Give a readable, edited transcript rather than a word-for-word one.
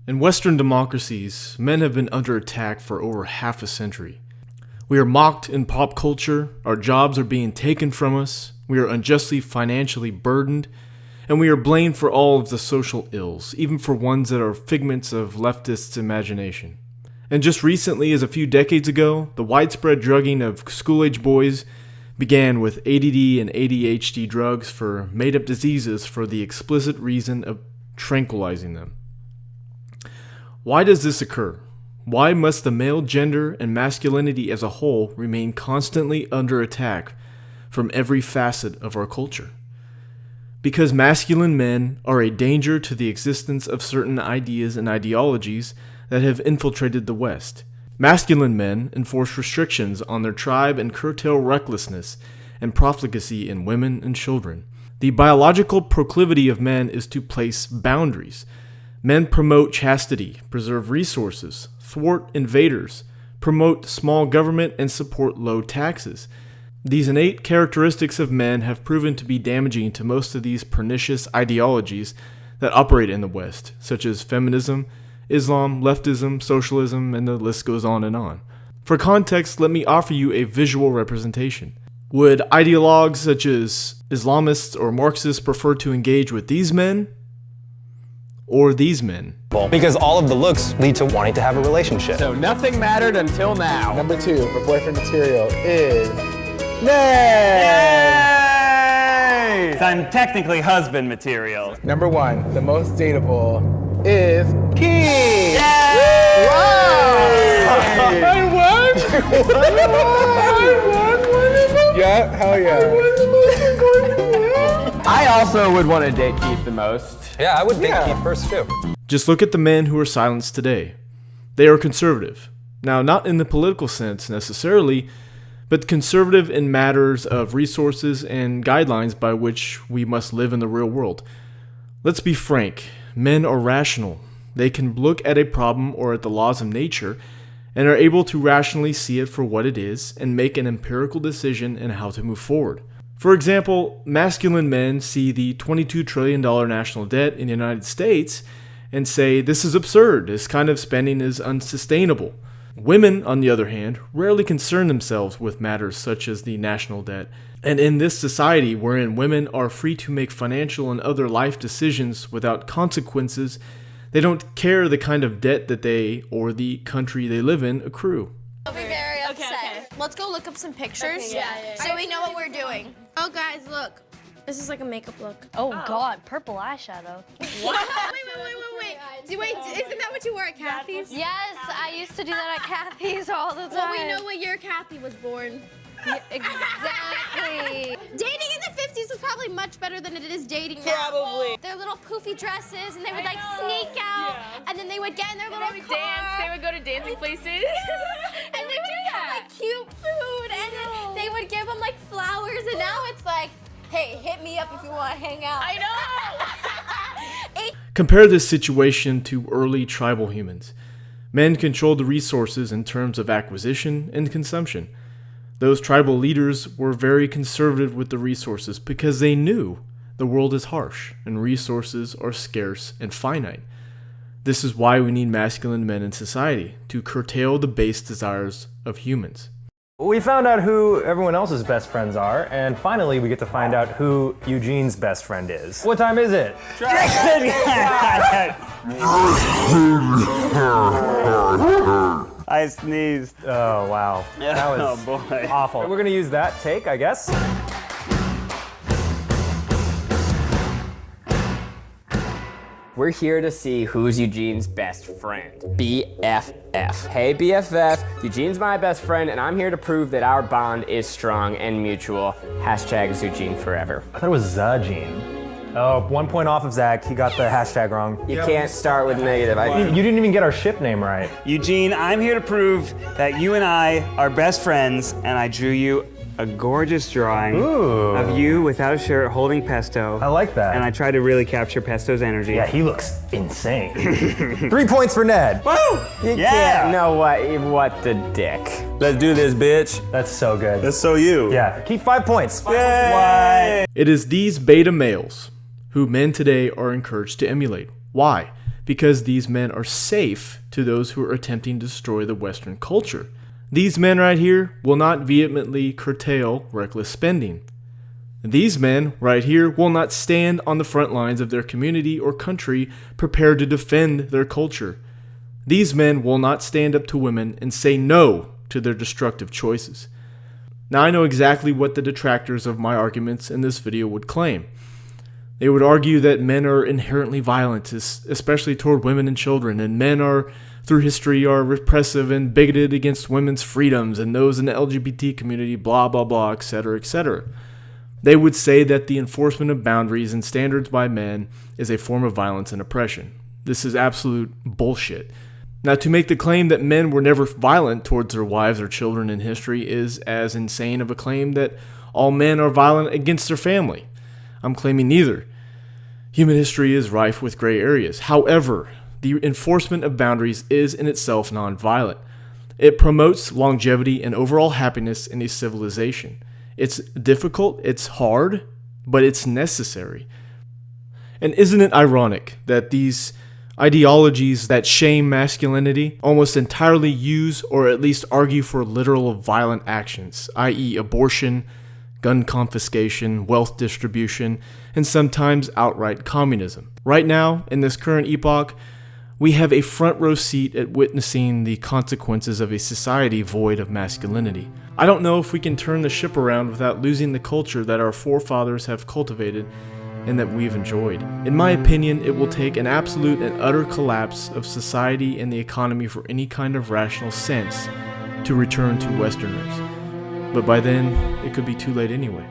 In Western democracies, men have been under attack for over half a century. We are mocked in pop culture, our jobs are being taken from us, we are unjustly financially burdened, and we are blamed for all of the social ills, even for ones that are figments of leftists' imagination. And just recently, as a few decades ago, the widespread drugging of school-age boys began with ADD and ADHD drugs for made-up diseases for the explicit reason of tranquilizing them. Why does this occur? Why must the male gender and masculinity as a whole remain constantly under attack from every facet of our culture? Because masculine men are a danger to the existence of certain ideas and ideologies that have infiltrated the West. Masculine men enforce restrictions on their tribe and curtail recklessness and profligacy in women and children. The biological proclivity of men is to place boundaries. Men promote chastity, preserve resources, thwart invaders, promote small government, and support low taxes. These innate characteristics of men have proven to be damaging to most of these pernicious ideologies that operate in the West, such as feminism, Islam, leftism, socialism, and the list goes on and on. For context, let me offer you a visual representation. Would ideologues such as Islamists or Marxists prefer to engage with these men or these men? Because all of the looks lead to wanting to have a relationship. So nothing mattered until now. Number 2 for boyfriend material is Ned! So I'm technically husband material. Number 1, the most dateable is Keith! Wow! I won! Yeah, hell yeah. I also would want to date Keith the most. Yeah, I would think Keith first too. Just look at the men who are silenced today. They are conservative. Now, not in the political sense necessarily, but conservative in matters of resources and guidelines by which we must live in the real world. Let's be frank, men are rational. They can look at a problem or at the laws of nature and are able to rationally see it for what it is and make an empirical decision in how to move forward. For example, masculine men see the $22 trillion national debt in the United States and say, this is absurd, this kind of spending is unsustainable. Women, on the other hand, rarely concern themselves with matters such as the national debt. And in this society wherein women are free to make financial and other life decisions without consequences, they don't care the kind of debt that they or the country they live in accrue. I'll be very upset. Okay. Let's go look up some pictures so we know what we're doing. Oh guys, look. This is like a makeup look. Oh God, purple eyeshadow. What? Wait. Isn't that what you wore at Kathy's? Yes, I used to do that at Kathy's all the time. Well, we know what year Kathy was born. Yeah, exactly. Dating in the 50s was probably much better than it is dating now. Probably. Their little poofy dresses, and they would like sneak out, and then they would get in their little car. Dance. They would go to dancing places. And they would get like cute food, and then they would give them like flowers, and now it's like, hey, hit me up if you want to hang out. I know. Compare this situation to early tribal humans. Men controlled the resources in terms of acquisition and consumption. Those tribal leaders were very conservative with the resources because they knew the world is harsh and resources are scarce and finite. This is why we need masculine men in society, to curtail the base desires of humans. We found out who everyone else's best friends are, and finally we get to find out who Eugene's best friend is. What time is it? I sneezed. Oh, wow. That was awful. We're gonna use that take, I guess. We're here to see who's Eugene's best friend. BFF. Hey BFF, Eugene's my best friend and I'm here to prove that our bond is strong and mutual. Hashtag Eugene forever. I thought it was Zagene. Oh, 1 point off of Zach. He got the hashtag wrong. You can't start with negative. You didn't even get our ship name right. Eugene, I'm here to prove that you and I are best friends, and I drew you a gorgeous drawing of you without a shirt holding Pesto. I like that. And I tried to really capture Pesto's energy. Yeah, he looks insane. 3 points for Ned. Woo! You can't know what the dick. Let's do this, bitch. That's so good. That's so you. Yeah, keep 5 points. Yay! It is these beta males who men today are encouraged to emulate. Why? because these men are safe to those who are attempting to destroy the Western culture. These men right here will not vehemently curtail reckless spending. These men right here will not stand on the front lines of their community or country prepared to defend their culture. These men will not stand up to women and say no to their destructive choices. Now I know exactly what the detractors of my arguments in this video would claim. They would argue that men are inherently violent, especially toward women and children, and men through history are repressive and bigoted against women's freedoms and those in the LGBT community, blah blah blah, etc., etc. They would say that the enforcement of boundaries and standards by men is a form of violence and oppression. This is absolute bullshit. Now, to make the claim that men were never violent towards their wives or children in history is as insane of a claim that all men are violent against their family. I'm claiming neither. Human history is rife with gray areas. However, the enforcement of boundaries is in itself nonviolent. It promotes longevity and overall happiness in a civilization. It's difficult, it's hard, but it's necessary. And isn't it ironic that these ideologies that shame masculinity almost entirely use or at least argue for literal violent actions, i.e. abortion, gun confiscation, wealth distribution, and sometimes outright communism? Right now, in this current epoch, we have a front row seat at witnessing the consequences of a society void of masculinity. I don't know if we can turn the ship around without losing the culture that our forefathers have cultivated and that we've enjoyed. In my opinion, it will take an absolute and utter collapse of society and the economy for any kind of rational sense to return to Westerners. But by then, it could be too late anyway.